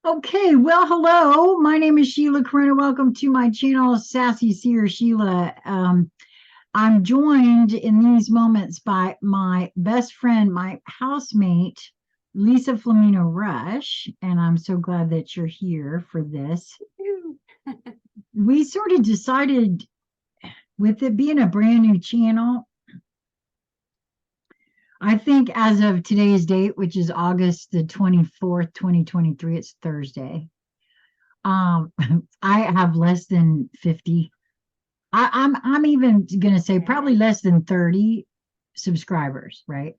Okay, well, hello. My name is Sheila Corona. Welcome to my channel, Sassy Seer Sheila. I'm joined in these moments by my best friend, my housemate, Lisa Flamino Rush, and I'm so glad that you're here for this. We sort of decided, with it being a brand new channel, I think as of today's date, which is August the 24th, 2023, it's Thursday. Um, I have less than 50. I'm even gonna say probably less than 30 subscribers, right?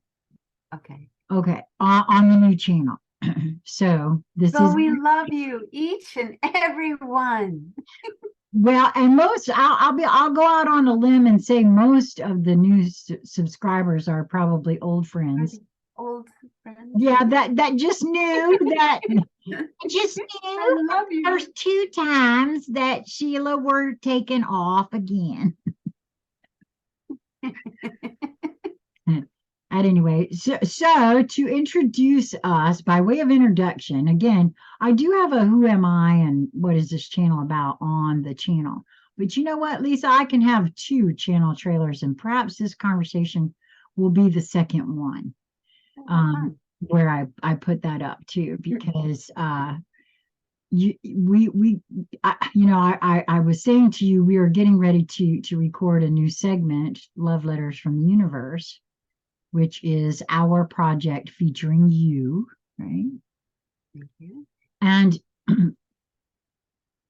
Okay. Okay, on the new channel. So this Well, is we love you, each and every one. well, and I'll go out on a limb and say most of the new subscribers are probably old Are friends. the old friends. Yeah, that just knew that just I knew love there's you. two times that Sheila were taken off again. At any rate, so to introduce us by way of introduction, again, I do have a who am I and what is this channel about on the channel. But you know what, Lisa, I can have two channel trailers, and perhaps this conversation will be the second one, Oh, fun. where I put that up too, because you we I was saying to you we are getting ready to record a new segment, Love Letters from the Universe, which is our project featuring you, right? Thank you. And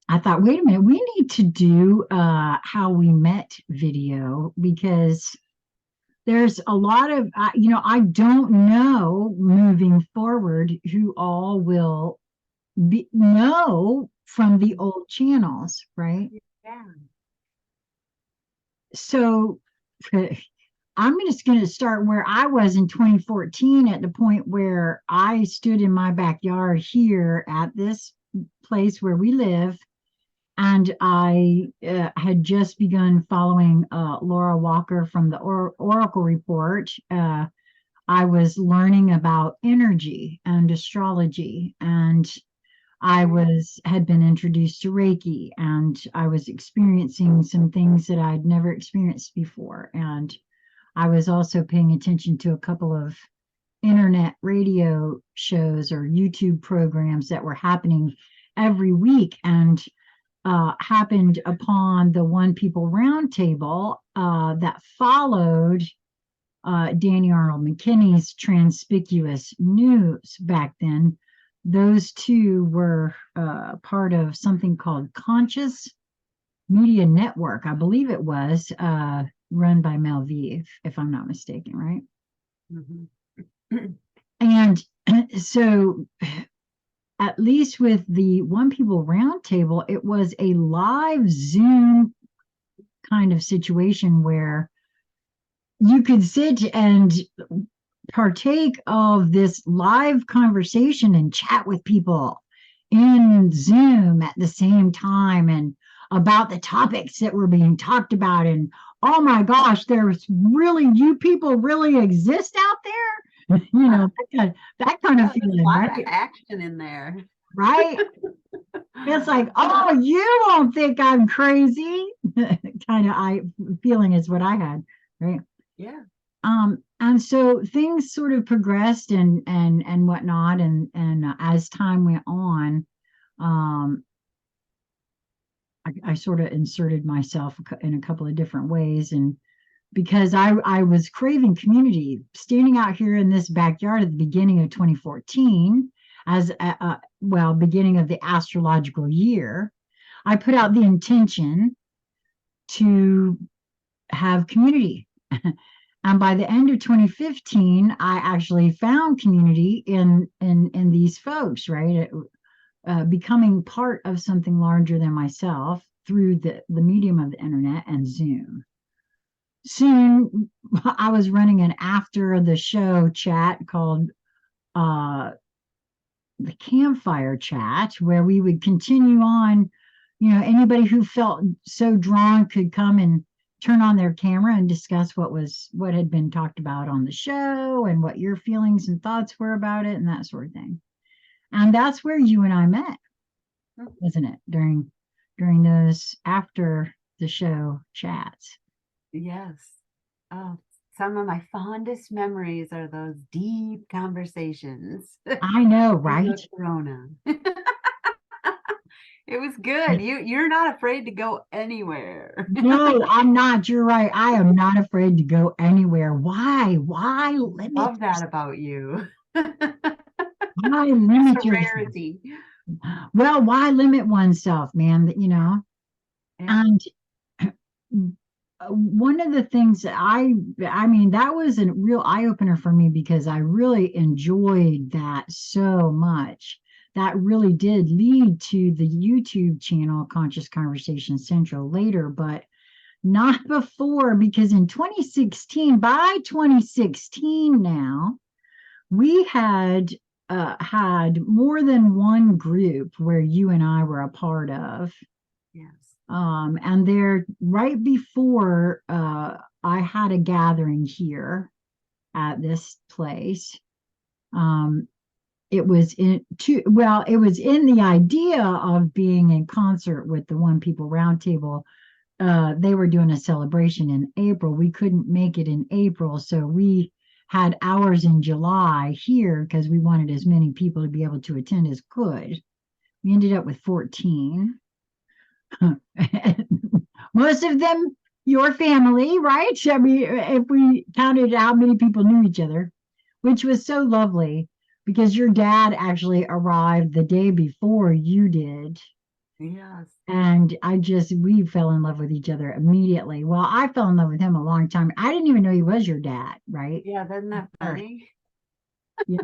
I thought, wait a minute, we need to do how we met video, because there's a lot of I don't know moving forward who all will know from the old channels, right? Yeah. So I'm just going to start where I was in 2014, at the point where I stood in my backyard here at this place where we live. And I had just begun following Laura Walker from the Oracle Report. I was learning about energy and astrology, and I had been introduced to Reiki, and I was experiencing some things that I'd never experienced before. And I was also paying attention to a couple of internet radio shows or YouTube programs that were happening every week, and happened upon the One People Roundtable that followed Danny Arnold McKinney's Transpicuous News back then. Those two were part of something called Conscious Media Network, I believe it was, run by Melvive, if I'm not mistaken, right? Mhm. And so, at least with the One People Roundtable, it was a live Zoom kind of situation where you could sit and partake of this live conversation and chat with people in Zoom at the same time, and about the topics that were being talked about. And oh my gosh, there's really, you people really exist out there. Uh, That kind of yeah, there's a feeling, lot right? of action in there. Right? It's like, oh, you won't think I'm crazy. Kind of I feeling is what I had, right? Yeah. And so things sort of progressed and whatnot, and as time went on, um, I sort of inserted myself in a couple of different ways, and because I was craving community, standing out here in this backyard at the beginning of 2014, as well, beginning of the astrological year, I put out the intention to have community. And by the end of 2015, I actually found community in these folks, right? Becoming part of something larger than myself through the medium of the internet and Zoom. Soon, I was running an after the show chat called uh, the campfire chat, where we would continue on. Anybody who felt so drawn could come and turn on their camera and discuss what had been talked about on the show, and what your feelings and thoughts were about it, and that sort of thing. And that's where you and I met, Mm. wasn't it? During those after the show chats. Yes. Oh, some of my fondest memories are those deep conversations I know, right? about Corona. It was good. You're not afraid to go anywhere. No, I'm not. You're right. I am not afraid to go anywhere. Why? Why limit? Love that about you. Why It's limit a yourself? rarity. Well, why limit oneself, man? You know, Yeah. and one of the things that I mean, that was a real eye opener for me because I really enjoyed that so much. That really did lead to the YouTube channel Conscious Conversation Central later, but not before, because in 2016, by 2016 now, we had more than one group where you and I were a part of. Yes. And there, right before I had a gathering here at this place, um, it was it was in the idea of being in concert with the One People Roundtable. They were doing a celebration in April. We couldn't make it in April, so we had ours in July here because we wanted as many people to be able to attend as could. We ended up with 14. Most of them your family, right? I mean, if we counted how many people knew each other, which was so lovely because your dad actually arrived the day before you did. Yes. And we fell in love with each other immediately. Well, I fell in love with him a long time. I didn't even know he was your dad, right? Yeah, isn't that Or, funny? yeah.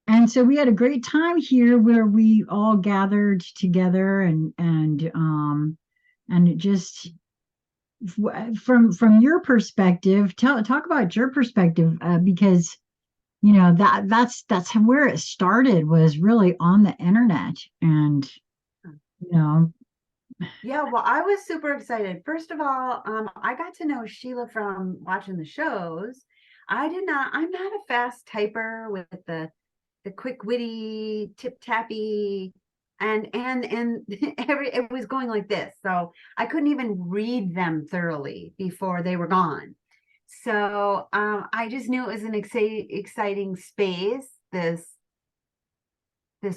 And so we had a great time here where we all gathered together and it just from your perspective, talk about your perspective because you know that's where it started was really on the internet and you know Yeah, well, I was super excited. First of all, I got to know Sheila from watching the shows. I'm not a fast typer with the quick witty tip tappy and it was going like this. So I couldn't even read them thoroughly before they were gone. So I just knew it was an exciting space, this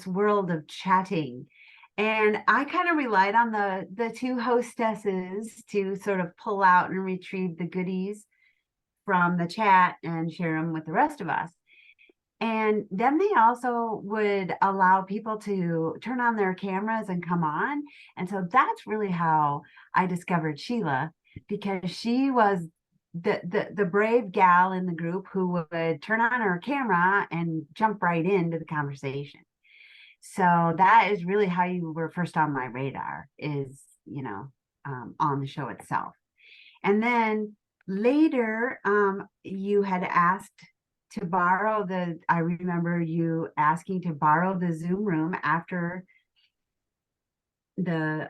world of chatting. And I kind of relied on the two hostesses to sort of pull out and retrieve the goodies from the chat and share them with the rest of us. And then they also would allow people to turn on their cameras and come on. And so that's really how I discovered Sheila, because she was the brave gal in the group who would turn on her camera and jump right into the conversation. So that is really how you were first on my radar, is, on the show itself. And then later, you had asked to borrow I remember you asking to borrow the Zoom room after the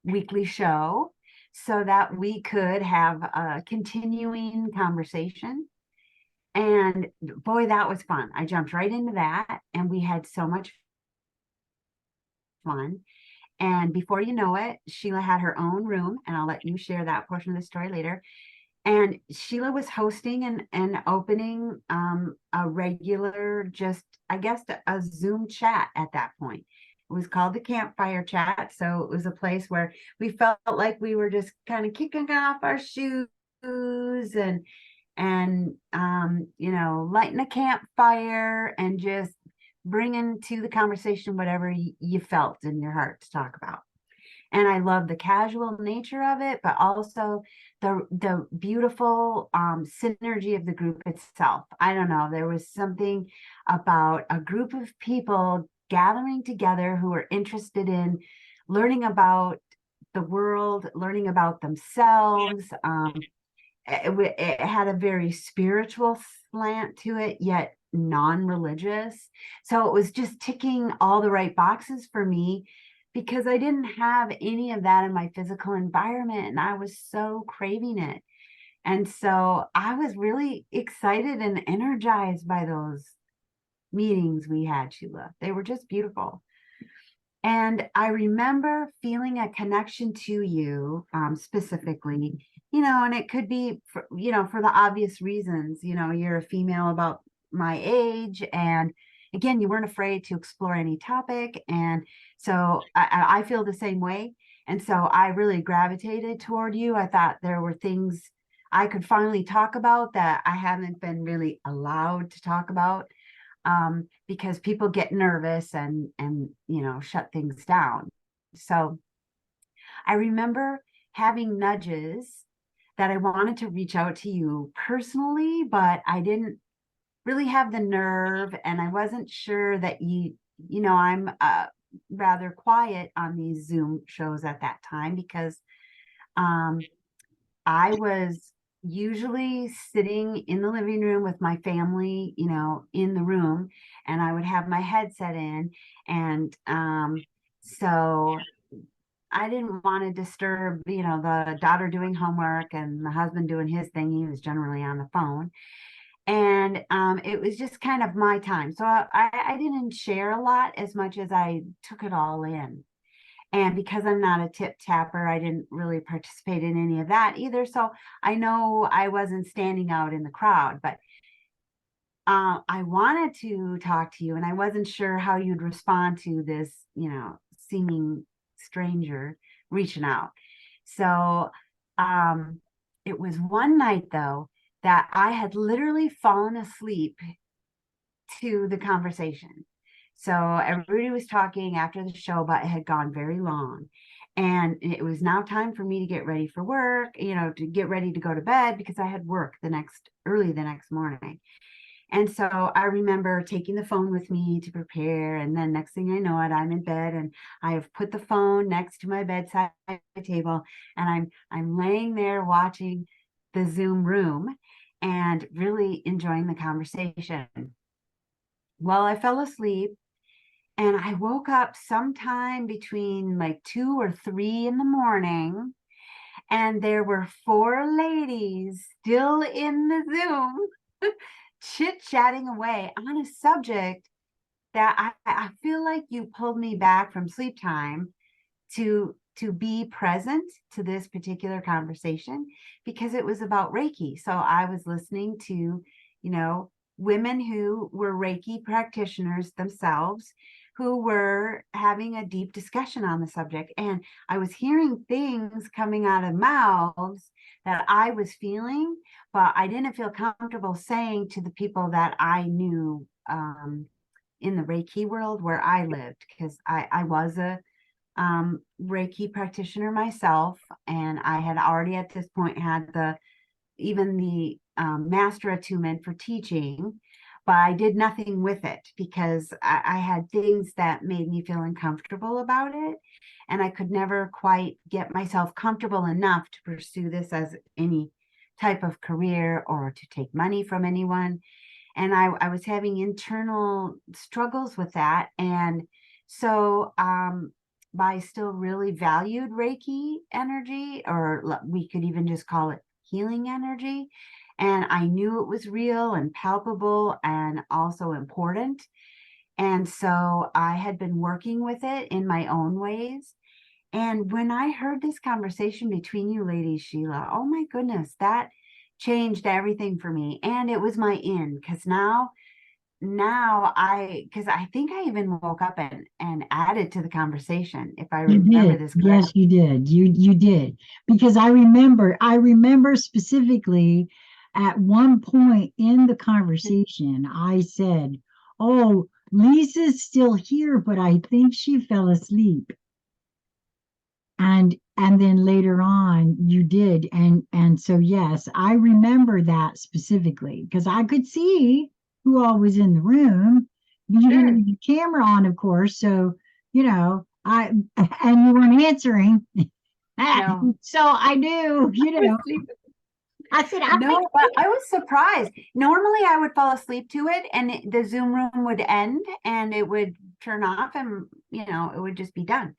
weekly show so that we could have a continuing conversation. And boy, that was fun. I jumped right into that and we had so much fun. And before you know it, Sheila had her own room, and I'll let you share that portion of the story later. And Sheila was hosting and opening a regular, just, I guess, a Zoom chat at that point. It was called the Campfire Chat. So it was a place where we felt like we were just kind of kicking off our shoes and lighting a campfire and just bringing to the conversation whatever you felt in your heart to talk about. And I love the casual nature of it, but also the beautiful synergy of the group itself. I don't know, there was something about a group of people gathering together who were interested in learning about the world, learning about themselves. It had a very spiritual slant to it, yet non-religious. So it was just ticking all the right boxes for me because I didn't have any of that in my physical environment and I was so craving it. And so I was really excited and energized by those meetings we had, Sheila. They were just beautiful. And I remember feeling a connection to you, specifically, and it could be, for the obvious reasons, you're a female about my age. And again, you weren't afraid to explore any topic. And so I feel the same way. And so I really gravitated toward you. I thought there were things I could finally talk about that I haven't been really allowed to talk about, because people get nervous and shut things down. So I remember having nudges that I wanted to reach out to you personally, but I didn't really have the nerve, and I wasn't sure that I'm rather quiet on these Zoom shows at that time, because I was usually sitting in the living room with my family, in the room, and I would have my headset in. And so I didn't want to disturb, the daughter doing homework and the husband doing his thing. He was generally on the phone. And it was just kind of my time. So I didn't share a lot as much as I took it all in. And because I'm not a tip tapper, I didn't really participate in any of that either. So I know I wasn't standing out in the crowd, but I wanted to talk to you, and I wasn't sure how you'd respond to this, seeming stranger reaching out. So it was one night, though, that I had literally fallen asleep to the conversation. So everybody was talking after the show, but it had gone very long. And it was now time for me to get ready for work, to get ready to go to bed, because I had work early the next morning. And so I remember taking the phone with me to prepare. And then next thing I know it, I'm in bed, and I have put the phone next to my bedside table, and I'm laying there watching the Zoom room and really enjoying the conversation. Well, I fell asleep, and I woke up sometime between like 2 or 3 in the morning, and there were 4 ladies still in the Zoom chit-chatting away on a subject that I feel like you pulled me back from sleep time to be present to this particular conversation, because it was about Reiki. So I was listening to, women who were Reiki practitioners themselves, who were having a deep discussion on the subject. And I was hearing things coming out of mouths that I was feeling, but I didn't feel comfortable saying to the people that I knew, in the Reiki world where I lived, because I was a Reiki practitioner myself, and I had already at this point had the master attunement for teaching, but I did nothing with it because I had things that made me feel uncomfortable about it, and I could never quite get myself comfortable enough to pursue this as any type of career or to take money from anyone. And I was having internal struggles with that. And so I still really valued Reiki energy, or we could even just call it healing energy. And I knew it was real and palpable and also important. And so I had been working with it in my own ways. And when I heard this conversation between you ladies, Sheila, oh my goodness, that changed everything for me. And it was my in, because because I think I even woke up and added to the conversation, if I You remember did. this Yes, correctly. you did. You did. Because I remember specifically at one point in the conversation, I said, "Oh, Lisa's still here, but I think she fell asleep." And then later on you did. And so yes, I remember that specifically because I could see who all was in the room. You didn't Sure. have the camera on, of course, so I and you weren't answering. No, So I knew, I was sleeping. I said, I think No, but I was surprised. Normally, I would fall asleep to it, and the Zoom room would end, and it would turn off, and it would just be done.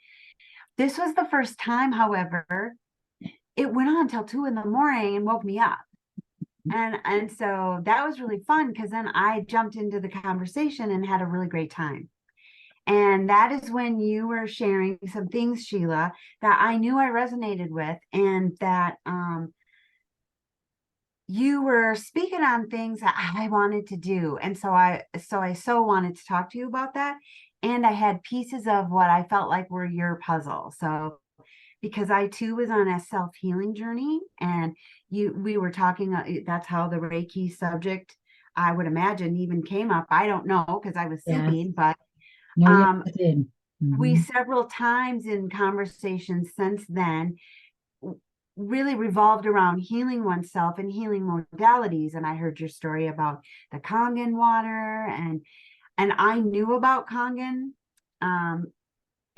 This was the first time, however, it went on until 2 in the morning and woke me up. And so that was really fun because then I jumped into the conversation and had a really great time. And that is when you were sharing some things, Sheila, that I knew I resonated with, and that you were speaking on things that I wanted to do. And so I so wanted to talk to you about that. And I had pieces of what I felt like were your puzzle. So because I too was on a self-healing journey, and we were talking, that's how the Reiki subject, I would imagine, even came up. I don't know because I was Yes. sleeping, but No, yes, um I did. we Hmm. several times in conversations since then really revolved around healing oneself and healing modalities. And I heard your story about the Kangen water, and I knew about Kangen. Um,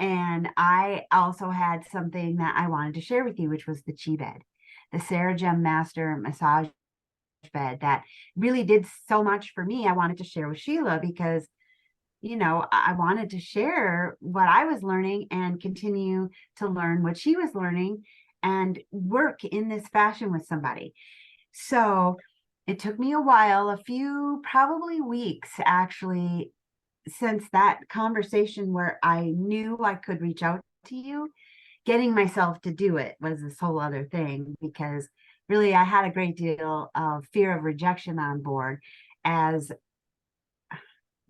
and I also had something that I wanted to share with you, which was the chi bed, the Sarah Gem Master massage bed that really did so much for me. I wanted to share with Sheila because, I wanted to share what I was learning and continue to learn what she was learning and work in this fashion with somebody. So it took me a while, a few probably weeks actually, since that conversation where I knew I could reach out to you. Getting myself to do it was this whole other thing because really I had a great deal of fear of rejection on board, as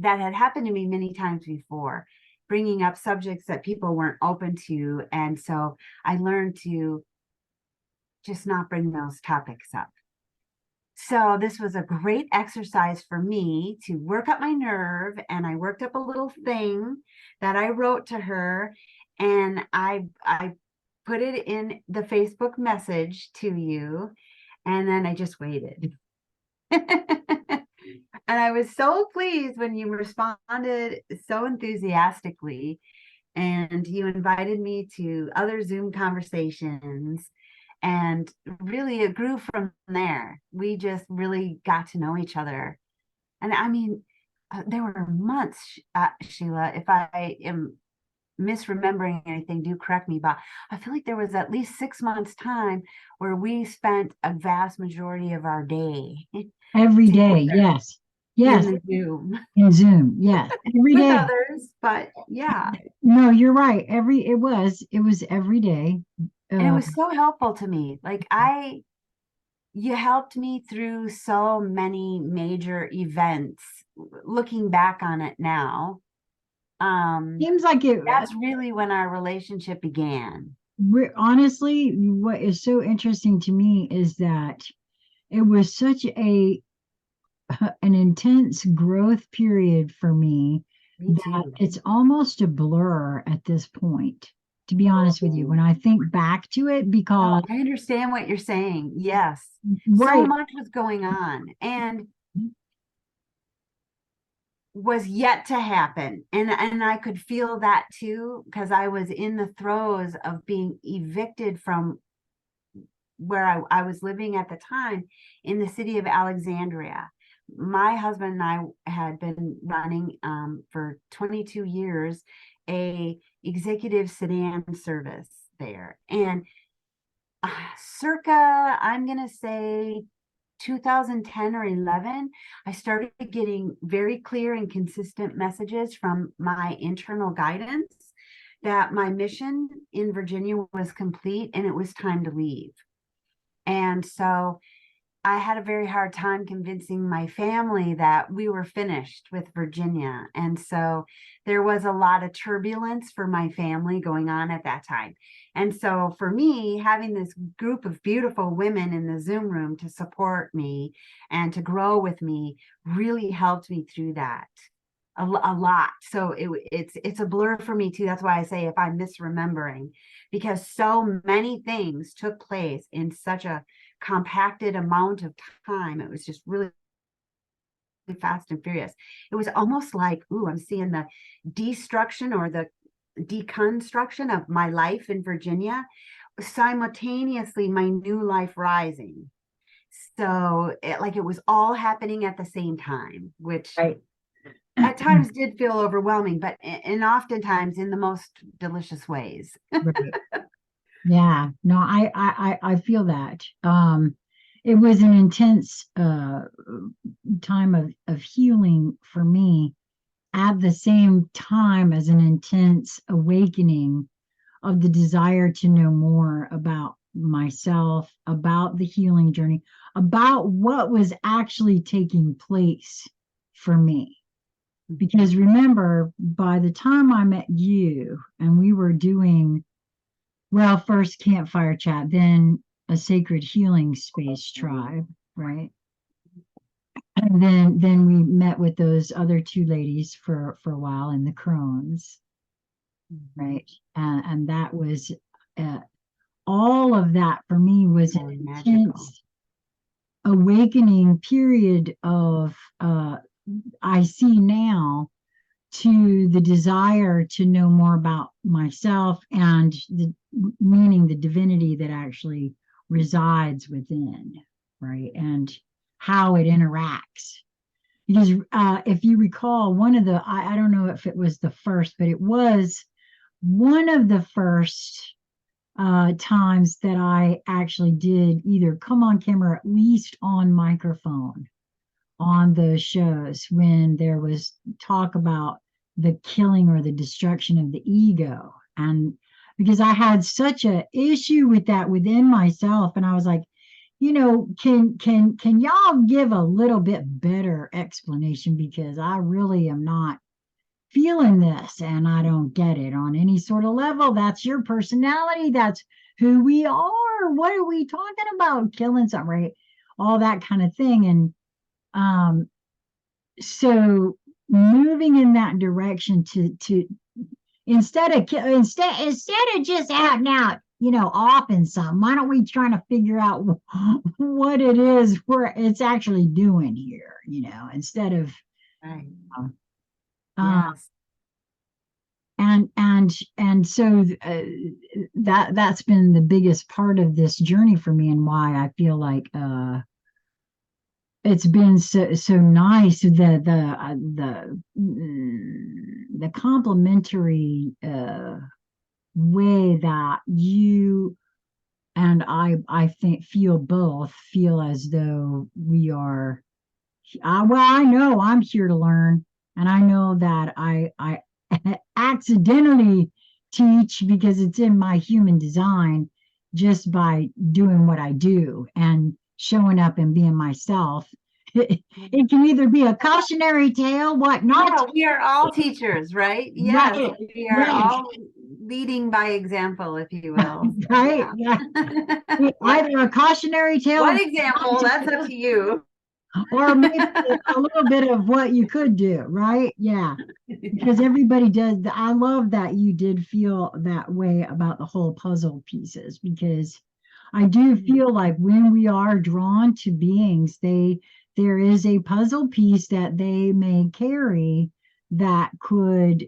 that had happened to me many times before, bringing up subjects that people weren't open to. And so I learned to just not bring those topics up. So this was a great exercise for me to work up my nerve, and I worked up a little thing that I wrote to her, and I put it in the Facebook message to you, and then I just waited. And I was so pleased when you responded so enthusiastically, and you invited me to other Zoom conversations. And really, it grew from there. We just really got to know each other. And I mean, there were months, Sheila, if I am misremembering anything, do correct me, but I feel like there was at least 6 months time where we spent a vast majority of our day Every day, together yes. in Yes, the Zoom in Zoom, yes. Every with day. others. But yeah, No, you're right. It was every day. and it Uh, was so helpful to me. Like you helped me through so many major events. Looking back on it now, Seems like it, that's really when our relationship began. honestly, what is so interesting to me is that it was such an intense growth period for me Me that too. it's almost a blur at this point, to be honest with you, when I think back to it, No, because I understand what you're saying. Yes. So right. much was going on and was yet to happen. And I could feel that too, because I was in the throes of being evicted from where I was living at the time in the city of Alexandria. My husband and I had been running for 22 years a executive sedan service there. And circa, I'm going to say 2010 or 11, I started getting very clear and consistent messages from my internal guidance that my mission in Virginia was complete and it was time to leave. And so I had a very hard time convincing my family that we were finished with Virginia. And so there was a lot of turbulence for my family going on at that time. And so for me, having this group of beautiful women in the Zoom room to support me and to grow with me really helped me through that a lot. So it's a blur for me too. That's why I say if I'm misremembering, because so many things took place in such a compacted amount of time. It was just really fast and furious. It was almost like, ooh, I'm seeing the destruction or the deconstruction of my life in Virginia, simultaneously my new life rising. So it was all happening at the same time, which Right. at times did feel overwhelming, but and oftentimes in the most delicious ways. Right. Yeah, no, I feel that. it was an intense time of healing for me, at the same time as an intense awakening of the desire to know more about myself, about the healing journey, about what was actually taking place for me. Because remember, by the time I met you and we were doing, well, first campfire chat, then a sacred healing space tribe, right? And then we met with those other two ladies for a while in the Crohn's, right? And that was uh, all of that for me was an Really magical. intense awakening period of I see now, to the desire to know more about myself and the meaning, the divinity that actually resides within, right? And how it interacts. Because if you recall, one of the, I don't know if it was the first, but it was one of the first times that I actually did either come on camera, or at least on microphone, on those shows when there was talk about the killing or the destruction of the ego. And because I had such a issue with that within myself, and I was like, can y'all give a little bit better explanation, because I really am not feeling this and I don't get it on any sort of level. That's your personality, that's who we are. What are we talking about? Killing something, right? All that kind of thing. And so moving in that direction to instead of just out and out, off in something, why don't we try to figure out what it is where it's actually doing here, instead of Right. uh, Yes. and so that's been the biggest part of this journey for me, and why I feel like it's been so nice, the complementary way that you and I think feel as though we are, well, I know I'm here to learn, and I know that I accidentally teach because it's in my human design, just by doing what I do and showing up and being myself. It can either be a cautionary tale, what not Yeah, to, we are all teachers, right? Yes, right, we are right, all leading by example, if you will. right, yeah. What Either a cautionary tale, what example? That's up to you. or maybe a little bit of what you could do, right? Yeah. Because everybody does. I love that you did feel that way about the whole puzzle pieces, because I do feel like when we are drawn to beings, there is a puzzle piece that they may carry that could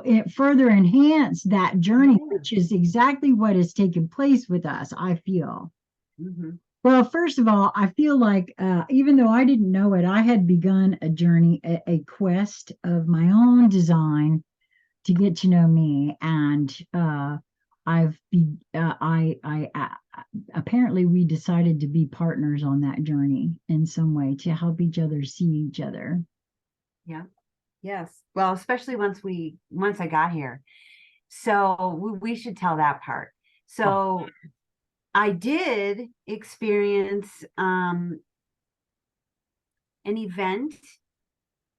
it further enhance that journey, Yeah. which is exactly what has taken place with us, I feel. Mhm. Well, first of all, I feel like even though I didn't know it, I had begun a journey, a quest of my own design to get to know me, and apparently we decided to be partners on that journey in some way, to help each other see each other. Yeah. Yes. Well, especially once I got here. So we should tell that part. So I did experience an event,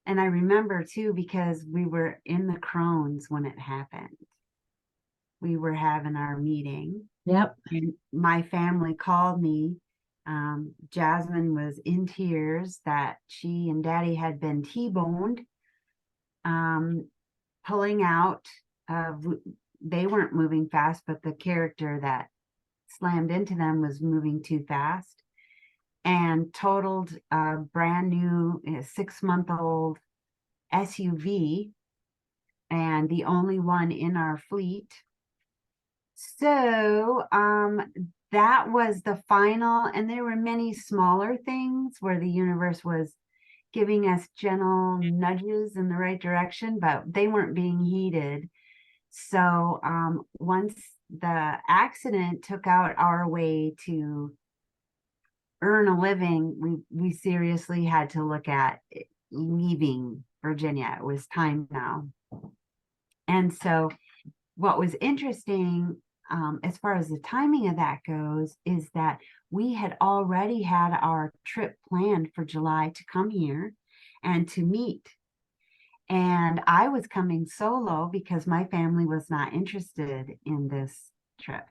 and I remember too because we were in the Crohn's when it happened. We were having our meeting, Yep. and my family called me. Jasmine was in tears that she and Daddy had been T-boned, pulling out. They weren't moving fast, but the character that slammed into them was moving too fast, and totaled a brand new 6-month-old SUV, and the only one in our fleet. So that was the final, and there were many smaller things where the universe was giving us gentle nudges in the right direction, but they weren't being heeded. So once the accident took out our way to earn a living, we seriously had to look at leaving Virginia. It was time now. And so what was interesting, as far as the timing of that goes, is that we had already had our trip planned for July to come here and to meet. And I was coming solo because my family was not interested in this trip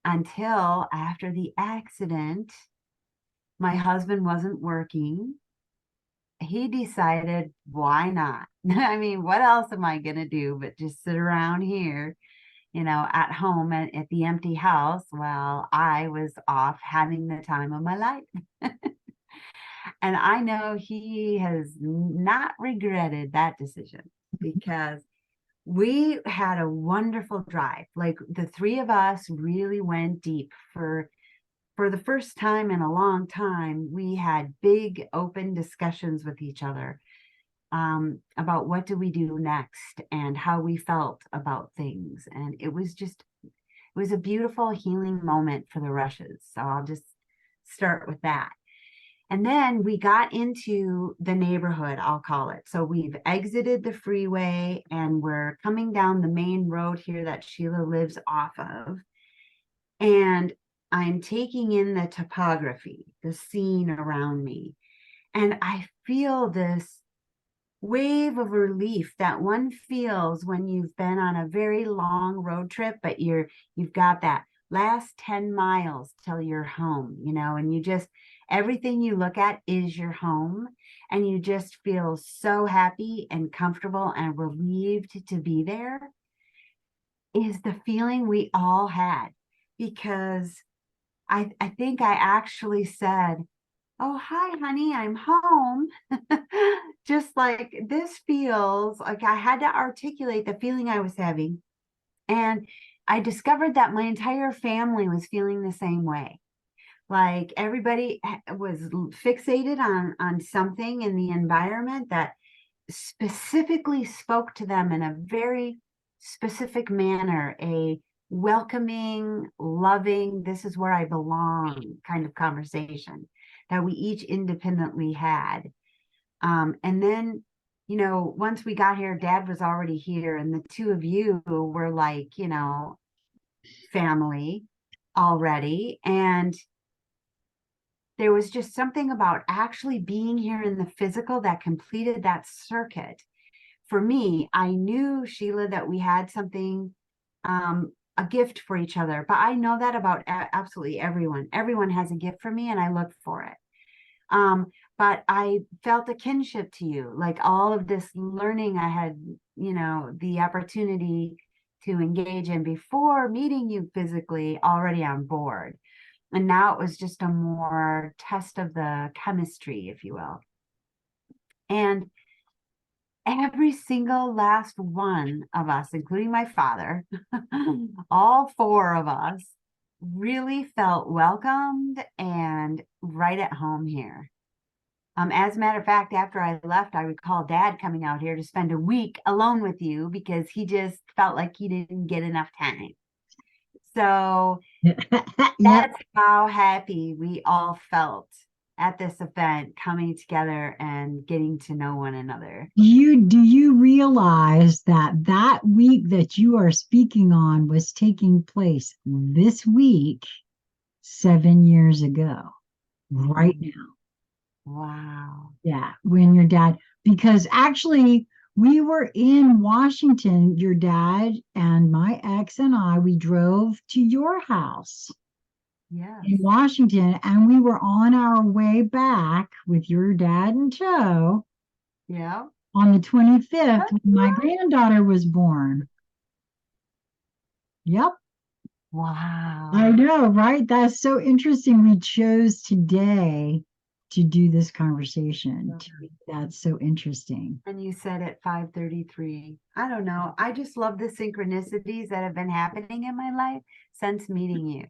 until after the accident. My husband wasn't working. He decided, why not? I mean, what else am I going to do but just sit around here, at home at the empty house while I was off having the time of my life? And I know he has not regretted that decision because we had a wonderful drive. Like the three of us really went deep for the first time in a long time. We had big open discussions with each other about what do we do next and how we felt about things. And it was a beautiful healing moment for the Rushes. So I'll just start with that. And then we got into the neighborhood, I'll call it. So we've exited the freeway and we're coming down the main road here that Sheila lives off of. And I'm taking in the topography, the scene around me. And I feel this wave of relief that one feels when you've been on a very long road trip, but you've got that last 10 miles till you're home, and you just, everything you look at is your home, and you just feel so happy and comfortable and relieved to be there, is the feeling we all had. Because I think I actually said, oh, hi, honey, I'm home. Just like this feels like I had to articulate the feeling I was having. And I discovered that my entire family was feeling the same way. Like everybody was fixated on something in the environment that specifically spoke to them in a very specific manner, a welcoming, loving, this is where I belong kind of conversation that we each independently had. And then, once we got here, Dad was already here, and the two of you were like, family already. And there was just something about actually being here in the physical that completed that circuit. For me, I knew, Sheila, that we had something, a gift for each other, but I know that about absolutely everyone. Everyone has a gift for me, and I look for it. But I felt a kinship to you, like all of this learning I had, the opportunity to engage in before meeting you physically, already on board. And now it was just a more test of the chemistry, if you will. And every single last one of us, including my father, all four of us really felt welcomed and right at home here. As a matter of fact, after I left, I recall Dad coming out here to spend a week alone with you because he just felt like he didn't get enough time. So Yep. that's how happy we all felt at this event, coming together and getting to know one another. Do you realize that week that you are speaking on was taking place this week 7 years ago, right now? Wow. Yeah, when your dad, because actually we were in Washington, your dad and my ex and I, we drove to your house Yes. in Washington, and we were on our way back with your dad in tow Yeah. on the 25th when my Right. granddaughter was born. Yep. I Wow. know, right? That's so interesting. We chose today to do this conversation. That's so interesting. And you said at 5:33. I don't know. I just love the synchronicities that have been happening in my life since meeting you.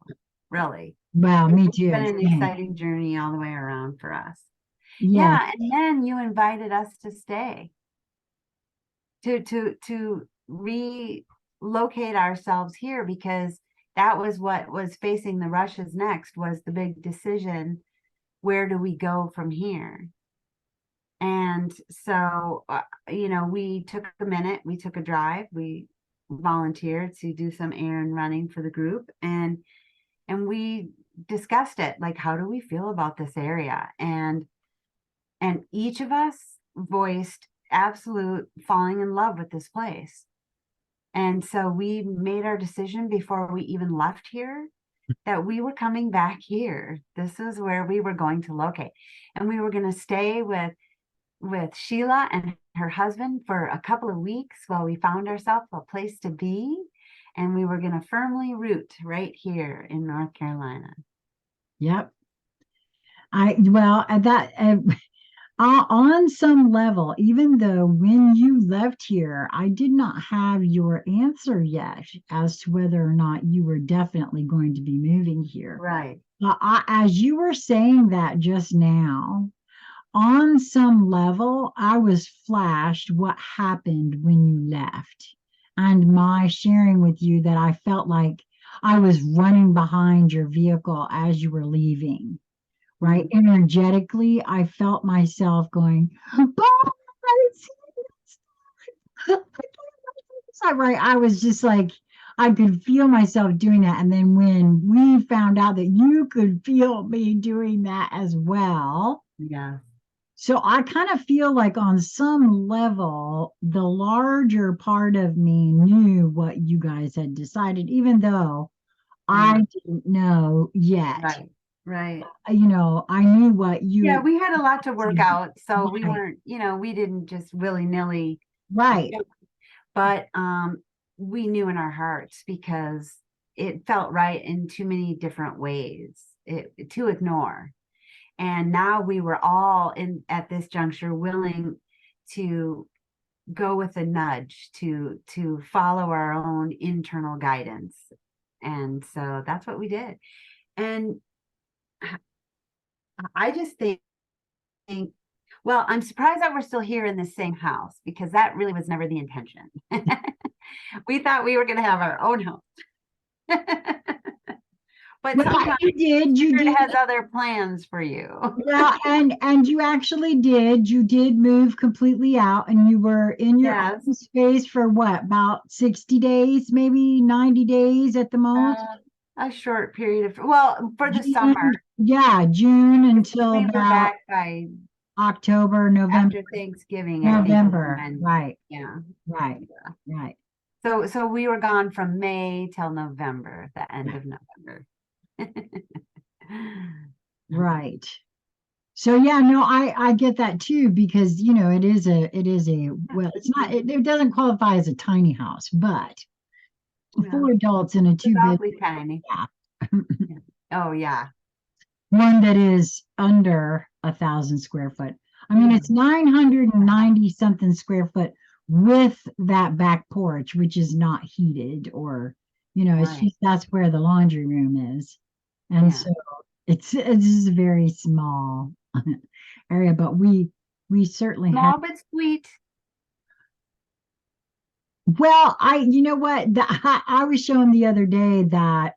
Really. Wow, me It's been too. an Same. exciting journey all the way around for us. Yeah. Yeah, and then you invited us to stay, to relocate ourselves here because that was what was facing the Rushes next, was the big decision. Where do we go from here? And so, we took a minute, we took a drive, we volunteered to do some errand running for the group, and we discussed it, like, how do we feel about this area? And each of us voiced absolute falling in love with this place. And so we made our decision before we even left here that we were coming back here. This is where we were going to locate. And we were going to stay with Sheila and her husband for a couple of weeks while we found ourselves a place to be. And we were going to firmly root right here in North Carolina. Yep. On some level, even though when you left here, I did not have your answer yet as to whether or not you were definitely going to be moving here. Right. As you were saying that just now, on some level, I was flashed what happened when you left, and my sharing with you that I felt like I was running behind your vehicle as you were leaving. Right. Energetically, I felt myself going, bye. Right. I was just like, I could feel myself doing that. And then when we found out that you could feel me doing that as well. Yeah. So I kind of feel like on some level, the larger part of me knew what you guys had decided, even though I didn't know yet. Right. Right. I knew what you. Yeah, we had a lot to work out, so we weren't, we didn't just willy-nilly. Right. But we knew in our hearts, because it felt right in too many different ways to ignore. And now we were all at this juncture willing to go with a nudge to follow our own internal guidance. And so that's what we did. And I just think, well, I'm surprised that we're still here in the same house, because that really was never the intention. We thought we were going to have our own house. But sometimes you did. It has other plans for you. Well, and you actually did. You did move completely out, and you were in your own space for what, about 60 days, maybe 90 days at the most? A short period of, for the June, summer. Yeah, June until we were about back by October, November. after Thanksgiving. November, I think, right. Yeah. Right. Right. So we were gone from May till November, the end of November. Right. So yeah, no, I get that too, because it is a well, it's not, it doesn't qualify as a tiny house, but 4 adults in a 2-bed. Tiny. Yeah. Oh yeah. One that is under 1,000 square foot. I mean, it's 990 something square foot with that back porch, which is not heated, or it's just, that's where the laundry room is. And so it's just a very small area, but we certainly small but sweet. Well, you know what, I was shown the other day that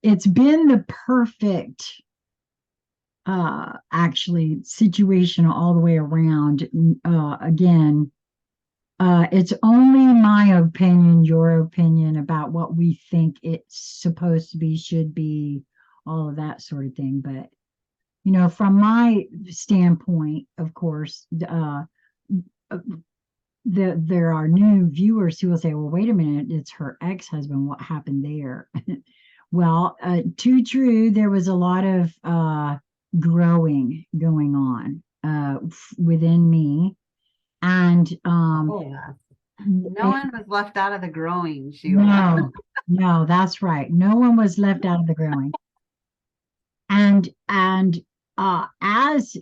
it's been the perfect actually situation all the way around. Again, it's only my opinion, your opinion about what we think it's supposed to be, should be, all of that sort of thing. But from my standpoint, of course, there are new viewers who will say, well, wait a minute, it's her ex-husband, what happened there? Well, too true, there was a lot of growing going on within me. And no one was left out of the growing, Sheila. No, that's right, no one was left out of the growing. And as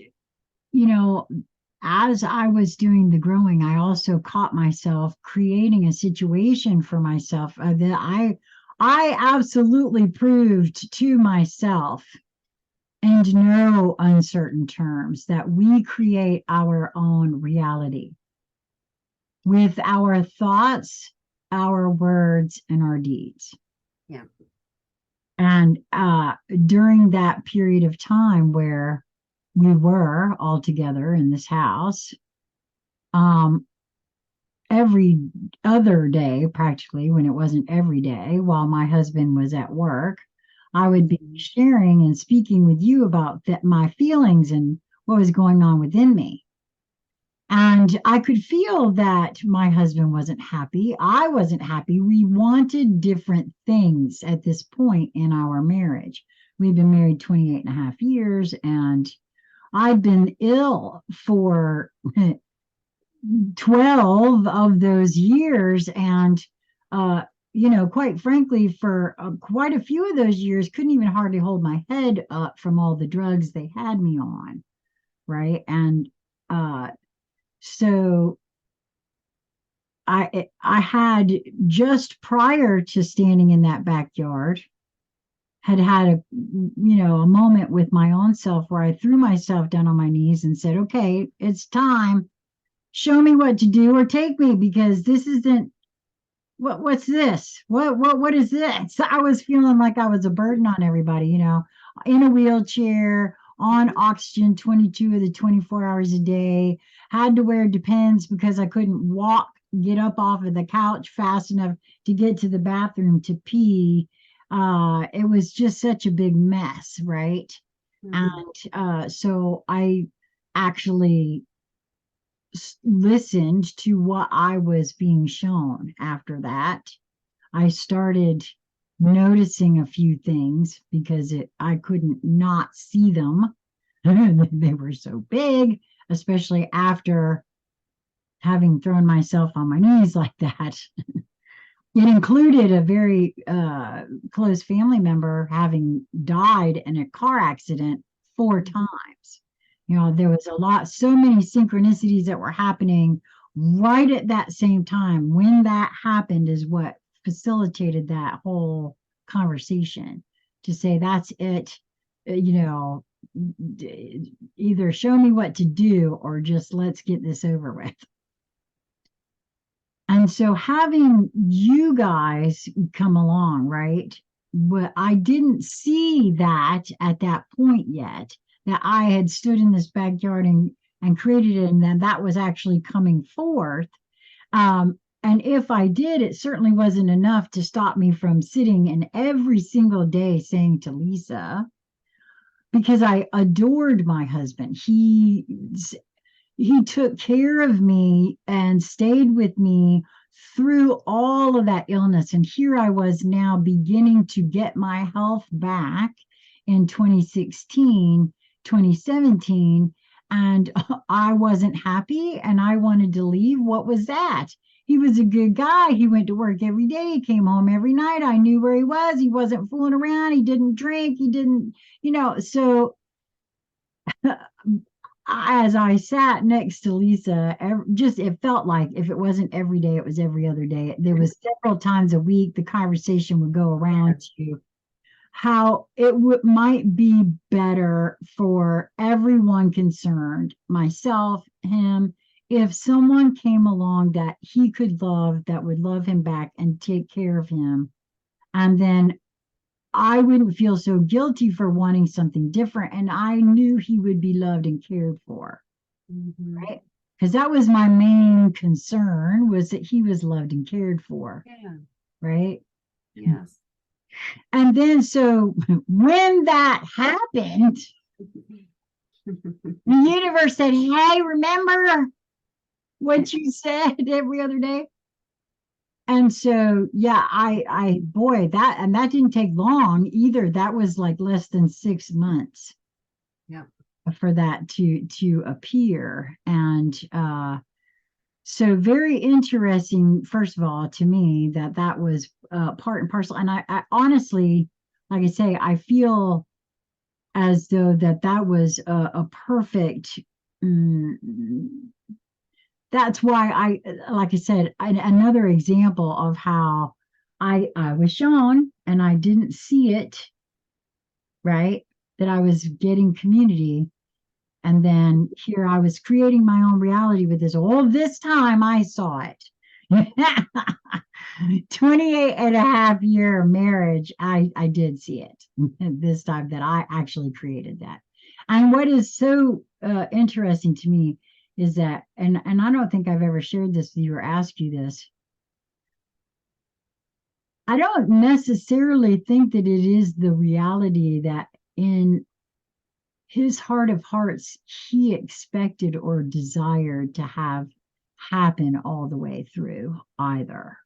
as I was doing the growing, I also caught myself creating a situation for myself that I absolutely proved to myself, in no uncertain terms, that we create our own reality with our thoughts our words and our deeds. Yeah. And during that period of time where we were all together in this house, um, every other day, practically, when it wasn't every day, while my husband was at work, I would be sharing and speaking with you about my feelings and what was going on within me. And I could feel that my husband wasn't happy. I wasn't happy. We wanted different things at this point in our marriage. We've been married 28 and a half years, and I'd been ill for 12 of those years. And, uh, quite frankly, for quite a few of those years, couldn't even hardly hold my head up from all the drugs they had me on. Right. And so I had, just prior to standing in that backyard, had a moment with my own self where I threw myself down on my knees and said, okay, it's time. Show me what to do or take me, because this isn't what's this? What is this? I was feeling like I was a burden on everybody, in a wheelchair, on oxygen 22 of the 24 hours a day, had to wear Depends because I couldn't get up off of the couch fast enough to get to the bathroom to pee. It was just such a big mess, right? Mhm. And so I actually listened to what I was being shown. After that, I started noticing a few things because I couldn't not see them. They were so big, especially after having thrown myself on my knees like that. It included a very close family member having died in a car accident 4 times. There was so many synchronicities that were happening right at that same time. When that happened is what facilitated that whole conversation, to say, that's it, either show me what to do or just let's get this over with. And so having you guys come along, right? But I didn't see that at that point yet, that I had stood in this backyard and created it, and then that was actually coming forth. And if I did, it certainly wasn't enough to stop me from sitting and every single day saying to Lisa, because I adored my husband. He took care of me and stayed with me through all of that illness. And here I was now beginning to get my health back in 2016, 2017. And I wasn't happy and I wanted to leave. What was that? He was a good guy. He went to work every day. He came home every night. I knew where he was. He wasn't fooling around. He didn't drink. He didn't, so as I sat next to Lisa, it felt like if it wasn't every day, it was every other day. There was several times a week the conversation would go around to how it might be better for everyone concerned, myself, him, if someone came along that he could love, that would love him back and take care of him. And then I wouldn't feel so guilty for wanting something different. And I knew he would be loved and cared for, Mhm. right? Because that was my main concern, was that he was loved and cared for, Yeah. right? Yes. And then so when that happened, the universe said, hey, remember what you said every other day? And so, yeah, boy, that didn't take long either. That was like less than 6 months Yeah. for that to appear. And so very interesting, first of all, to me, that was part and parcel. And I honestly, like I say, I feel as though that was a perfect. mm, that's why like I said, another example of how I was shown and I didn't see it, right? That I was getting community. And then here I was creating my own reality with this. All this time I saw it. 28 and a half year marriage, I did see it this time that I actually created that. And what is so interesting to me is that, and I don't think I've ever shared this with you or asked you this. I don't necessarily think that it is the reality that in his heart of hearts, he expected or desired to have happen all the way through either.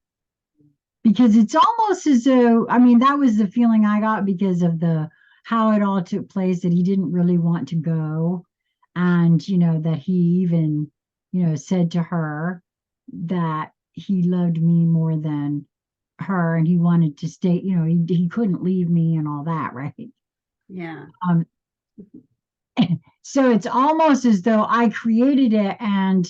Because it's almost as though, I mean, that was the feeling I got because of the how it all took place, that he didn't really want to go. And, that he even, said to her that he loved me more than her and he wanted to stay, he couldn't leave me and all that, right? Yeah. Um, so it's almost as though I created it and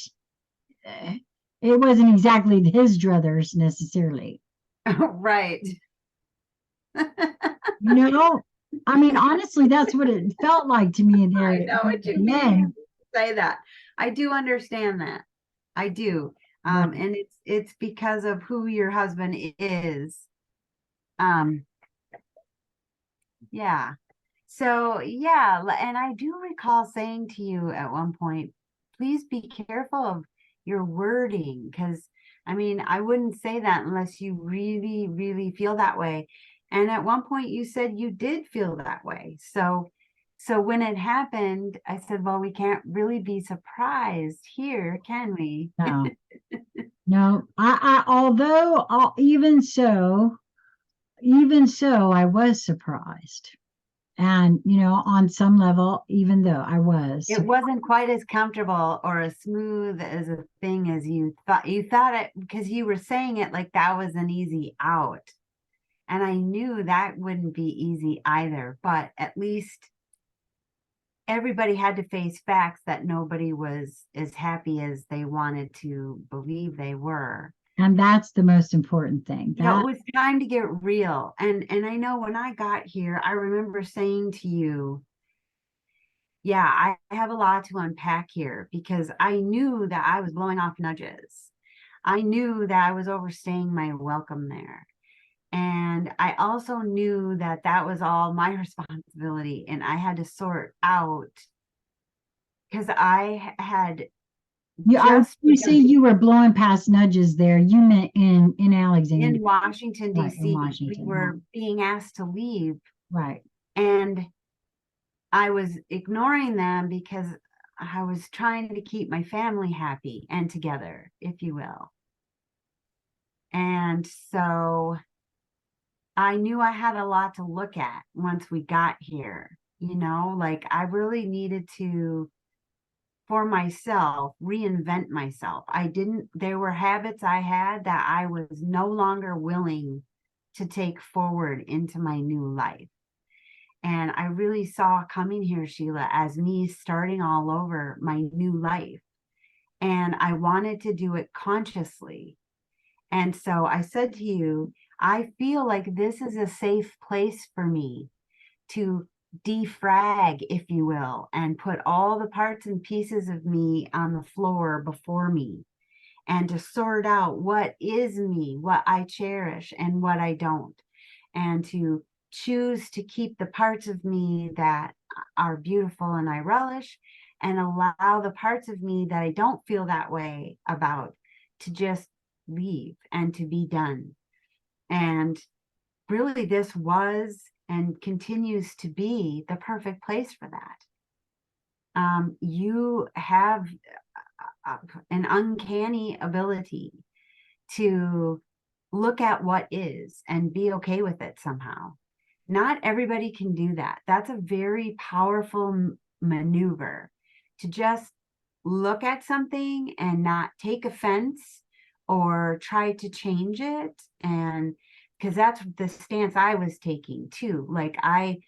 it wasn't exactly his druthers necessarily. Right. I mean, honestly, that's what it felt like to me there I at know what you the mean. end. Say that. I do understand that. I do. Right. And it's because of who your husband is. Um, yeah. So yeah, and I do recall saying to you at one point, please be careful of your wording, because I mean, I wouldn't say that unless you really, really feel that way. And at one point you said you did feel that way. So when it happened, I said, well, we can't really be surprised here, can we? No, no. Although, even so, I was surprised. And, on some level, even though I was It wasn't quite as comfortable or as smooth as a thing as you thought. You thought it because you were saying it like that was an easy out. And I knew that wouldn't be easy either, but at least everybody had to face facts that nobody was as happy as they wanted to believe they were. and that's the most important thing. It was time to get real. And I know when I got here, I remember saying to you, yeah, I have a lot to unpack here because I knew that I was blowing off nudges. I knew that I was overstaying my welcome there. And I also knew that that was all my responsibility and I had to sort out because I had just you say you were blowing past nudges there. You meant in Alexandria, in Washington, right? In D.C., we Washington, were being asked to leave right? and I was ignoring them because I was trying to keep my family happy and together, if you will. And so I knew I had a lot to look at once we got here. Like I really needed to, for myself, reinvent myself. There were habits I had that I was no longer willing to take forward into my new life. And I really saw coming here, Sheila, as me starting all over my new life. And I wanted to do it consciously. And so I said to you, I feel like this is a safe place for me to defrag, if you will, and put all the parts and pieces of me on the floor before me and to sort out what is me, what I cherish and what I don't, and to choose to keep the parts of me that are beautiful and I relish and allow the parts of me that I don't feel that way about to just leave and to be done. And really, this was and continues to be the perfect place for that. You have an uncanny ability to look at what is and be okay with it somehow. Not everybody can do that. That's a very powerful maneuver to just look at something and not take offense or try to change it. And because that's the stance I was taking too. Like I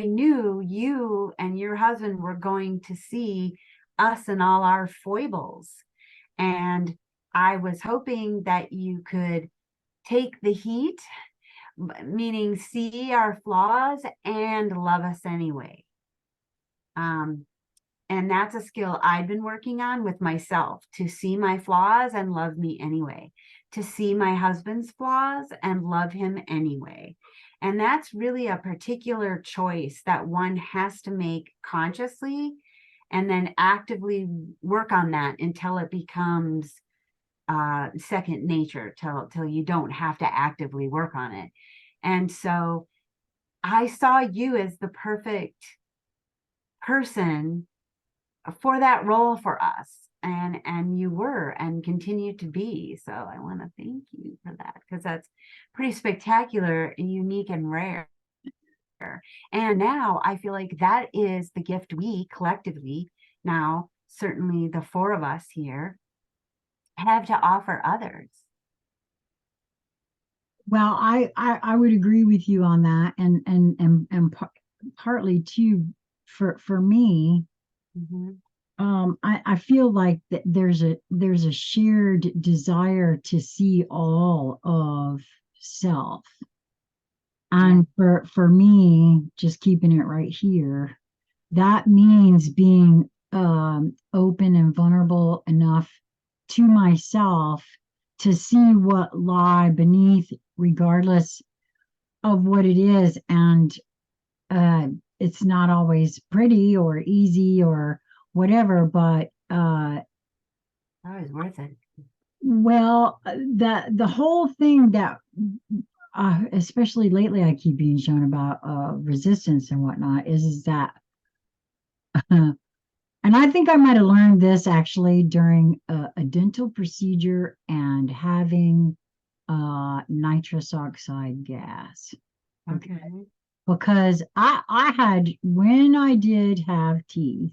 knew you and your husband were going to see us and all our foibles. And I was hoping that you could take the heat, meaning see our flaws and love us anyway. And And that's a skill I've been working on with myself, to see my flaws and love me anyway, to see my husband's flaws and love him anyway. And that's really a particular choice that one has to make consciously and then actively work on that until it becomes second nature, till you don't have to actively work on it. And so I saw you as the perfect person for that role for us, and you were and continue to be. So I want to thank you for that, because that's pretty spectacular and unique and rare. And now I feel like that is the gift we collectively, now certainly the four of us here, have to offer others. Well, I would agree with you on that, and partly too, for me, Mm-hmm. I feel like that there's a shared desire to see all of self. Yeah. And for me, just keeping it right here, that means being open and vulnerable enough to myself to see what lie beneath, regardless of what it is. And uh, it's not always pretty or easy or whatever, but That was worth it. well, the whole thing that especially lately I keep being shown about resistance and whatnot is that and I think I might have learned this actually during a dental procedure and having nitrous oxide gas. Okay. Because I had, when I did have teeth,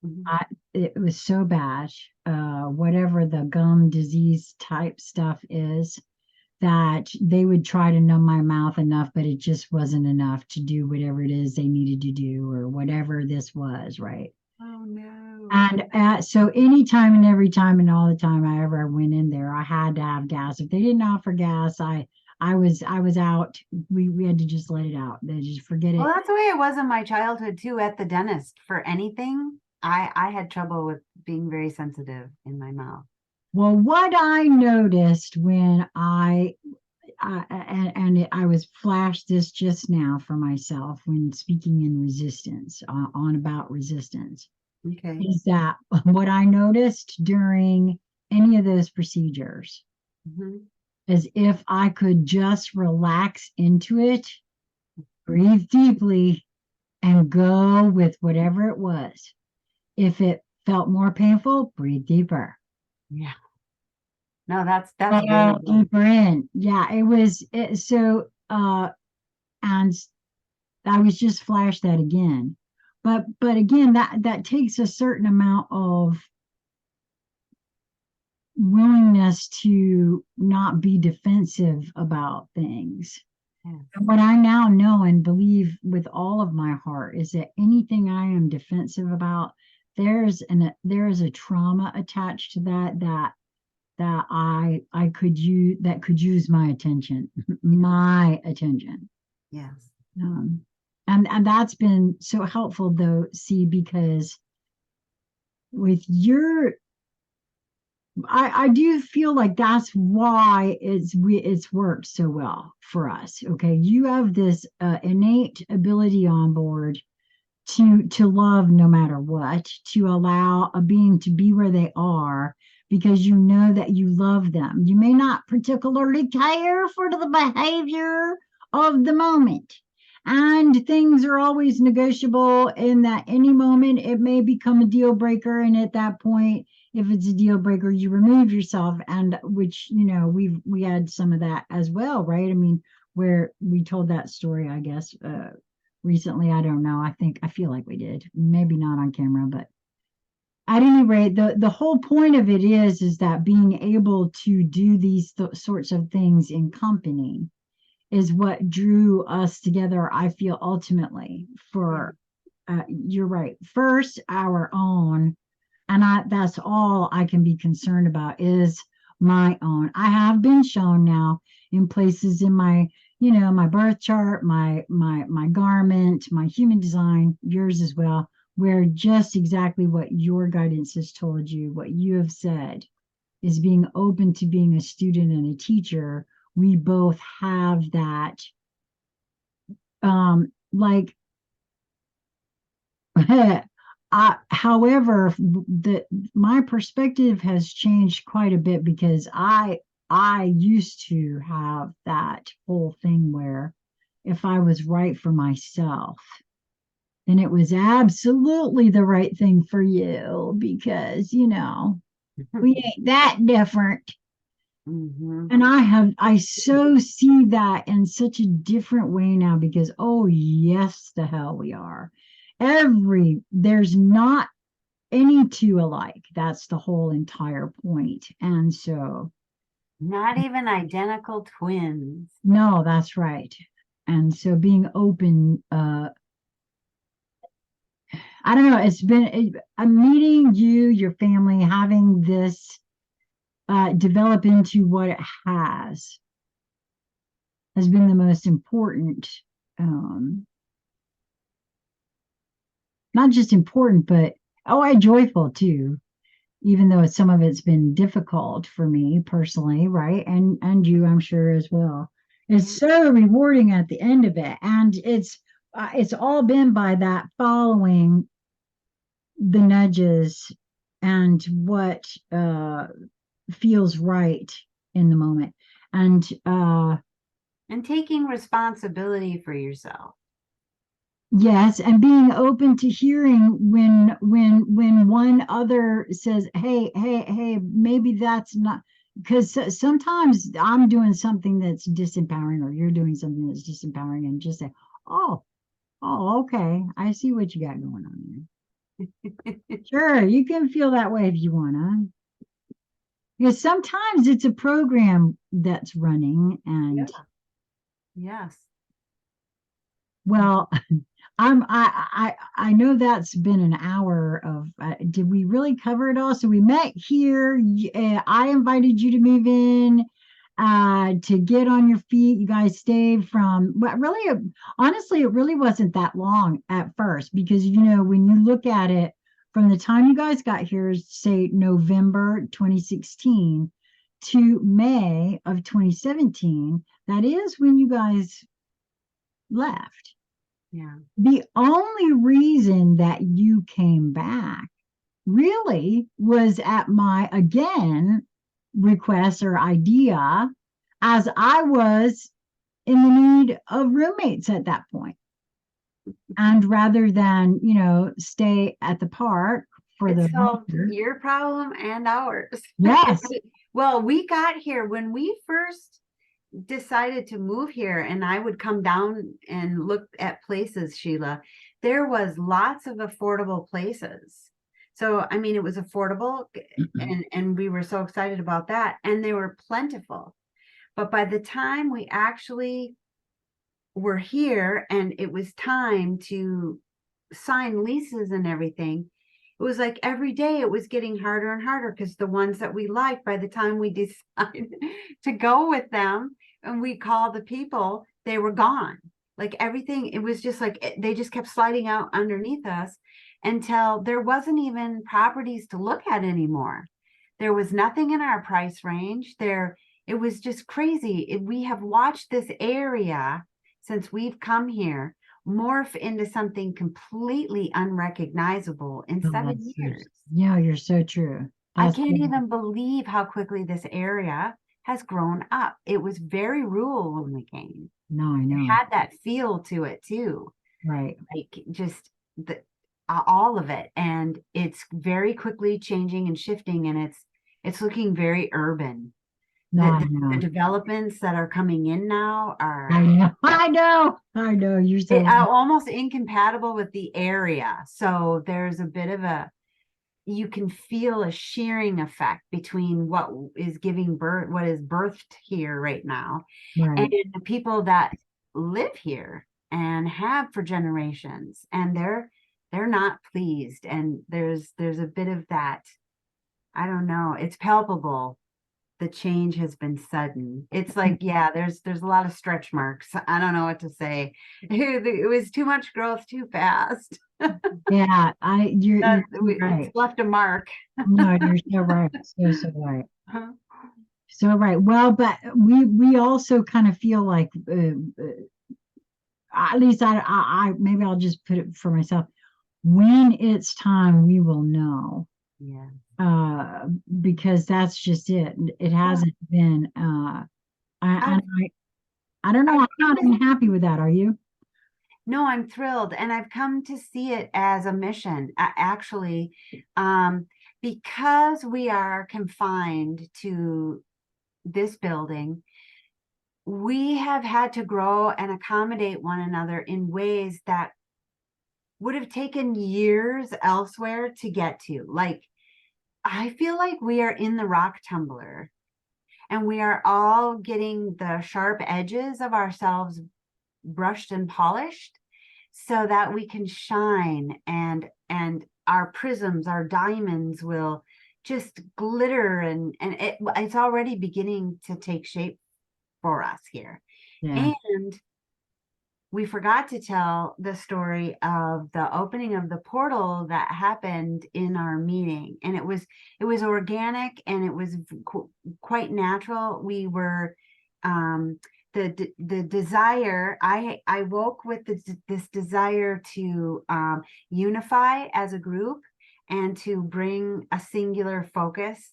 Mm-hmm. it was so bad, whatever the gum disease type stuff is, that they would try to numb my mouth enough, but it just wasn't enough to do whatever it is they needed to do or whatever this was, right? Oh no. And so anytime and every time and all the time I ever went in there, I had to have gas. If they didn't offer gas, I was out. We had to just let it out. They just forget Well, it. that's the way it was in my childhood too, at the dentist. For anything, I had trouble with being very sensitive in my mouth. Well, what I noticed when I was flashed this just now for myself when speaking in resistance on about resistance Okay. is that what I noticed during any of those procedures Mm-hmm. is if I could just relax into it, breathe deeply, and go with whatever it was. If it felt more painful, breathe deeper. Yeah. No, that's very good. Deeper in. Yeah, it was so and I was just flashed that again. But again, that takes a certain amount of willingness to not be defensive about things. Yes. And what I now know and believe with all of my heart is that anything I am defensive about, there is a trauma attached to that I could use, that could use my attention, my attention. Yes. Um, and that's been so helpful though, see, because with your I do feel like that's why it's worked so well for us. Okay, you have this innate ability on board to love no matter what, to allow a being to be where they are because you know that you love them. You may not particularly care for the behavior of the moment. And things are always negotiable in that any moment it may become a deal breaker. And at that point, if it's a deal breaker, you remove yourself. And which, we had some of that as well, right? I mean, where we told that story, I guess, recently. I don't know. I feel like we did. Maybe not on camera, but at any rate, the whole point of it is that being able to do these sorts of things in company is what drew us together. I feel ultimately Yeah. for you're right. First, our own, and that's all I can be concerned about is my own. I have been shown now in places in my, my birth chart, my garment, my human design, yours as well, where just exactly what your guidance has told you, what you have said, is being open to being a student and a teacher. We both have that, like, however, my perspective has changed quite a bit because I used to have that whole thing where if I was right for myself, then it was absolutely the right thing for you because, we ain't that different. Mm-hmm. And I so see that in such a different way now because, oh, yes, the hell we are. There's not any two alike. That's the whole entire point. And so, Not even identical twins. no, that's right. And so being open, I don't know, I'm meeting you, your family, having this develop into what it has been the most important, um, not just important, but I joyful too, even though some of it's been difficult for me personally, right? And you, I'm sure as well. It's Yeah. so rewarding at the end of it, and it's all been by that following the nudges and what feels right in the moment. And And taking responsibility for yourself. yes, and being open to hearing when one other says, "Hey, maybe that's not," because sometimes I'm doing something that's disempowering, or you're doing something that's disempowering, and just say, "Oh, okay, I see what you got going on there." Sure, you can feel that way if you wanna, because sometimes it's a program that's running, Yeah. and Yes. well, I know that's been an hour of did we really cover it all? So we met here. I invited you to move in to get on your feet. You guys stayed from, but really, honestly, it really wasn't that long at first because when you look at it from the time you guys got here, say November 2016 to May of 2017, that is when you guys left. Yeah. The only reason that you came back really was at my, again, request or idea, as I was in the need of roommates at that point. And rather than, stay at the park for It the solved winter. your problem and ours. Yes. Well, we got here when we first decided to move here, and I would come down and look at places, Sheila. There was lots of affordable places. So, I mean, it was affordable, and we were so excited about that, and they were plentiful. But by the time we actually were here and it was time to sign leases and everything, it was like every day it was getting harder and harder because the ones that we liked, by the time we decided to go with them and we called the people, they were gone. Like everything, it was just like they just kept sliding out underneath us until there wasn't even properties to look at anymore. There was nothing in our price range. It was just crazy. We have watched this area since we've come here morph into something completely unrecognizable in Oh, 7 years. yeah, you're so true. I That's can't even believe how quickly this area has grown up. It was very rural when we came. no, I It know. had that feel to it too, Right. like just all of it. And it's very quickly changing and shifting, and it's looking very urban. No, I The know. developments that are coming in now I are know. I know. You're so right. almost incompatible with the area. So there's a bit of you can feel a shearing effect between what is giving birth, what is birthed here right now, and Right. the people that live here and have for generations, and they're not pleased. And there's a bit of that. I don't know. It's palpable. the change has been sudden. It's like, yeah, there's a lot of stretch marks. I don't know what to say. It was too much growth too fast. Yeah, you're so It's right. left a mark. No, you're so right. So right. So right. Well, but we also kind of feel like at least I maybe I'll just put it for myself. When it's time, we will know. Yeah. Uh, because that's just it. It Well, hasn't been I've I don't know. I've I'm come not to unhappy with that. Are you? No, I'm thrilled, and I've come to see it as a mission. Actually, because we are confined to this building, we have had to grow and accommodate one another in ways that would have taken years elsewhere to get to. Like, I feel like we are in the rock tumbler and we are all getting the sharp edges of ourselves brushed and polished so that we can shine, and our prisms, our diamonds will just glitter, and it's already beginning to take shape for us here. Yeah. And we forgot to tell the story of the opening of the portal that happened in our meeting, and it was organic, and it was quite natural. We were the desire, I woke with this desire to unify as a group and to bring a singular focus,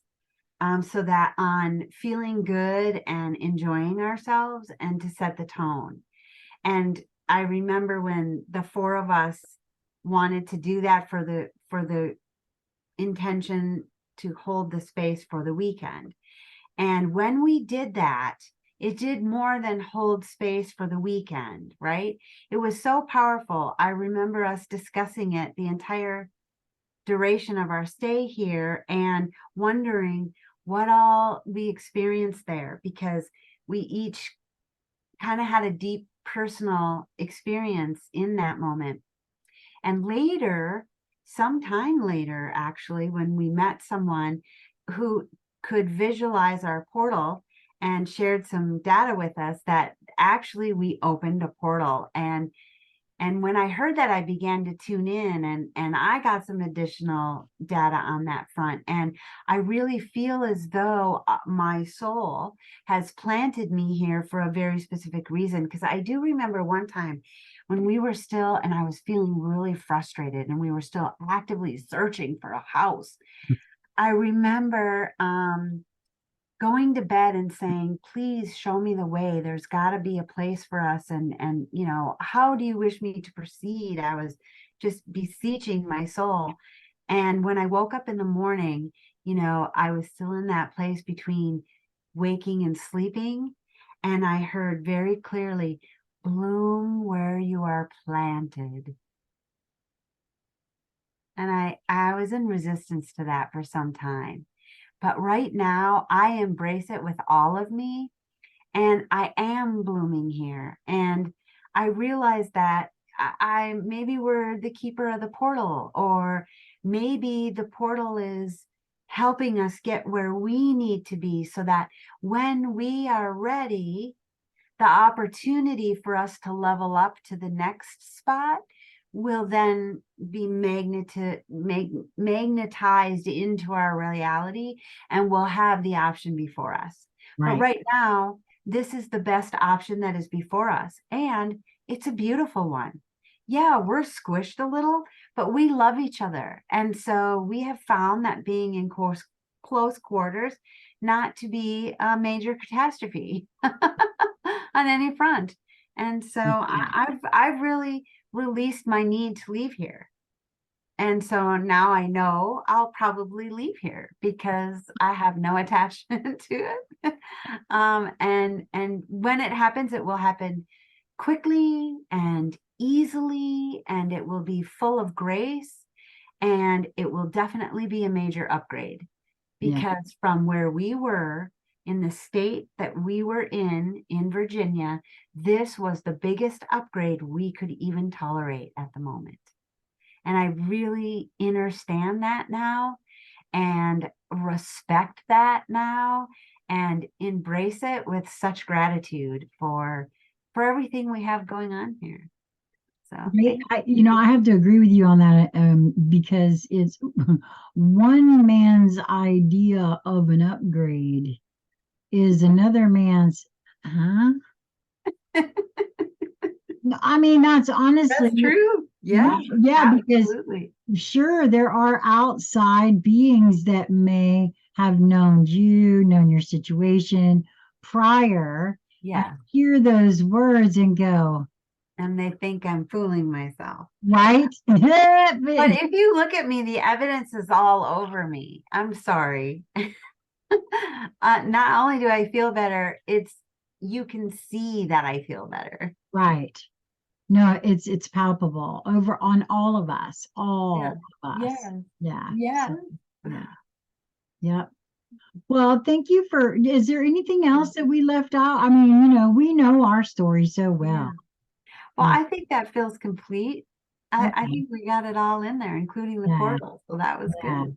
so that on feeling good and enjoying ourselves, and to set the tone. And I remember when the four of us wanted to do that for the intention to hold the space for the weekend. And when we did that, it did more than hold space for the weekend, right? It was so powerful. I remember us discussing it the entire duration of our stay here and wondering what all we experienced there, because we each kind of had a deep personal experience in that moment. And later, sometime later, actually, when we met someone who could visualize our portal and shared some data with us, that actually we opened a portal. And when I heard that, I began to tune in, and I got some additional data on that front. And I really feel as though my soul has planted me here for a very specific reason. Because I do remember one time when we were still, and I was feeling really frustrated, and we were still actively searching for a house. I remember going to bed and saying, please show me the way. There's got to be a place for us. And, how do you wish me to proceed? I was just beseeching my soul. And when I woke up in the morning, I was still in that place between waking and sleeping. And I heard very clearly, bloom where you are planted. And I was in resistance to that for some time. But right now, I embrace it with all of me, and I am blooming here. And I realize that I maybe we're the keeper of the portal, or maybe the portal is helping us get where we need to be, so that when we are ready, the opportunity for us to level up to the next spot will then be magnetized into our reality, and we'll have the option before us. But Right. right now, this is the best option that is before us, and it's a beautiful one. Yeah, we're squished a little, but we love each other. And so we have found that being in close quarters not to be a major catastrophe on any front. And so Yeah. I've really released my need to leave here. And so now I know I'll probably leave here because I have no attachment to it. And when it happens, it will happen quickly and easily, and it will be full of grace, and it will definitely be a major upgrade, Yeah. because from where we were, in the state that we were in Virginia, this was the biggest upgrade we could even tolerate at the moment. And I really understand that now and respect that now. and embrace it with such gratitude for everything we have going on here. So I have to agree with you on that, because it's one man's idea of an upgrade is another man's, huh? No, I mean, that's honestly, that's true. Yeah, yeah, because absolutely. sure, there are outside beings that may have known you, known your situation prior, and Yeah. hear those words and go, And they think I'm fooling myself. right? But if you look at me, the evidence is all over me. I'm sorry. Not only do I feel better, you can see that I feel better. Right. No, it's palpable over on all of us, Yeah. all of us. Yes. Yeah. Yeah. So, yeah. Yep. Well, thank you for, is there anything else that we left out? I mean, we know our story so well. Yeah. Well, I think that feels complete. I Okay. think we got it all in there, including the Yeah. portal. So that was Yeah. good.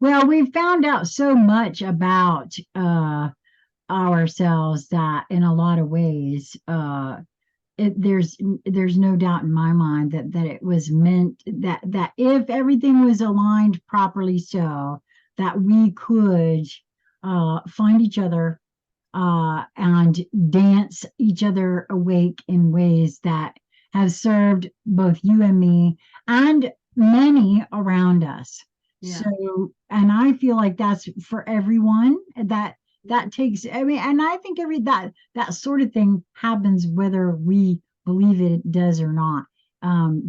Well, we found out so much about ourselves that in a lot of ways, there's no doubt in my mind that it was meant that if everything was aligned properly, so that we could find each other and dance each other awake in ways that have served both you and me and many around us. Yeah. So, and I feel like that's for everyone that takes, I mean, and I think that sort of thing happens whether we believe it does or not,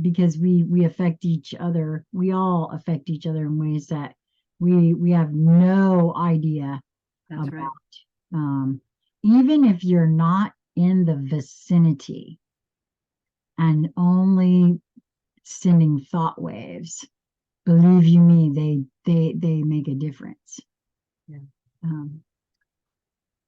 because we affect each other. We all affect each other in ways that we have no idea That's about. right. Even if you're not in the vicinity and only sending thought waves, believe you me, they make a difference. Yeah.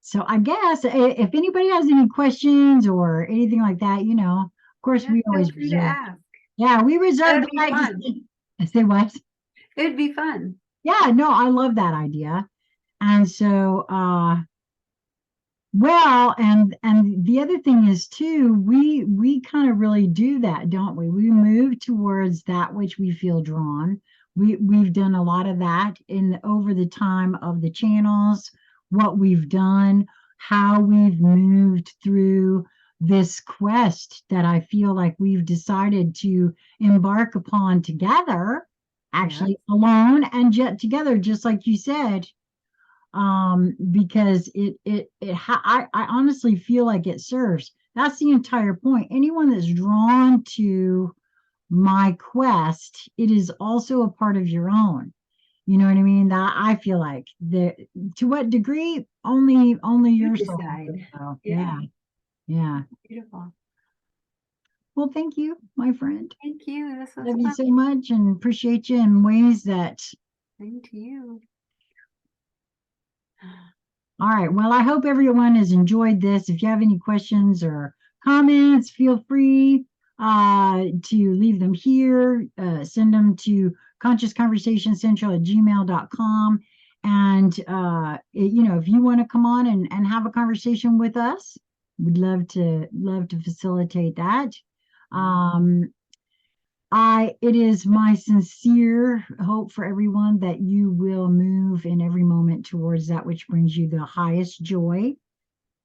So I guess if anybody has any questions or anything like that, of course Yeah, we feel always free to reserve. ask. Yeah, we reserve That'd the be right to fun. say what? It'd be fun. Yeah, no, I love that idea. And so well, and the other thing is too, we kind of really do that, don't we? We move towards that which we feel drawn. We've done a lot of that in over the time of the channels, what we've done, how we've moved through this quest that I feel like we've decided to embark upon together, actually alone and yet together, just like you said, because I honestly feel like it serves. That's the entire point. Anyone that's drawn to my quest, it is also a part of your own. You know what I mean? That I feel like the to what degree only You your soul. decide. So, Yeah. yeah. Beautiful. Well, thank you, my friend. Thank you. This was Love you fun. so much and appreciate you in ways that. Same to you. All right. Well, I hope everyone has enjoyed this. If you have any questions or comments, feel free to leave them here. Send them to consciousconversationscentral@gmail.com. And, if you want to come on and have a conversation with us, we'd love to facilitate that. It is my sincere hope for everyone that you will move in every moment towards that which brings you the highest joy.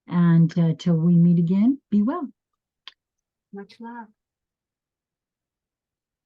And till we meet again, be well. Much love.